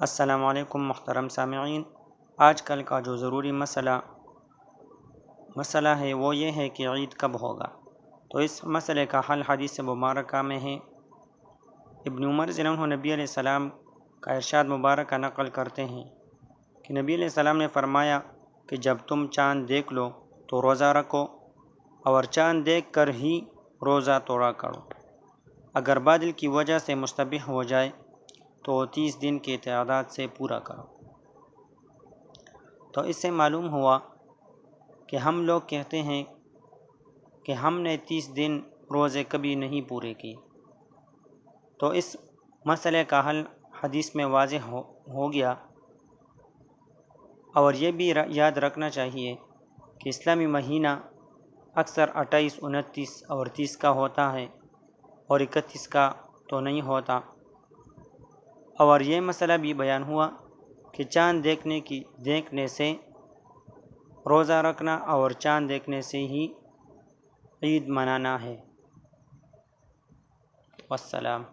السلام علیکم محترم سامعین، آج کل کا جو ضروری مسئلہ ہے وہ یہ ہے کہ عید کب ہوگا۔ تو اس مسئلے کا حل حدیث مبارکہ میں ہے۔ ابن عمر رضی اللہ عنہ نبی علیہ السلام کا ارشاد مبارکہ نقل کرتے ہیں کہ نبی علیہ السلام نے فرمایا کہ جب تم چاند دیکھ لو تو روزہ رکھو، اور چاند دیکھ کر ہی روزہ توڑا کرو۔ اگر بادل کی وجہ سے مشتبہ ہو جائے تو 30 دن کی تعداد سے پورا کرو۔ تو اس سے معلوم ہوا کہ ہم لوگ کہتے ہیں کہ ہم نے 30 دن روزے کبھی نہیں پورے کیے، تو اس مسئلے کا حل حدیث میں واضح ہو گیا۔ اور یہ بھی یاد رکھنا چاہیے کہ اسلامی مہینہ اکثر 28، 29 اور 30 کا ہوتا ہے، اور 31 کا تو نہیں ہوتا۔ اور یہ مسئلہ بھی بیان ہوا کہ چاند دیکھنے سے روزہ رکھنا اور چاند دیکھنے سے ہی عید منانا ہے۔ والسلام۔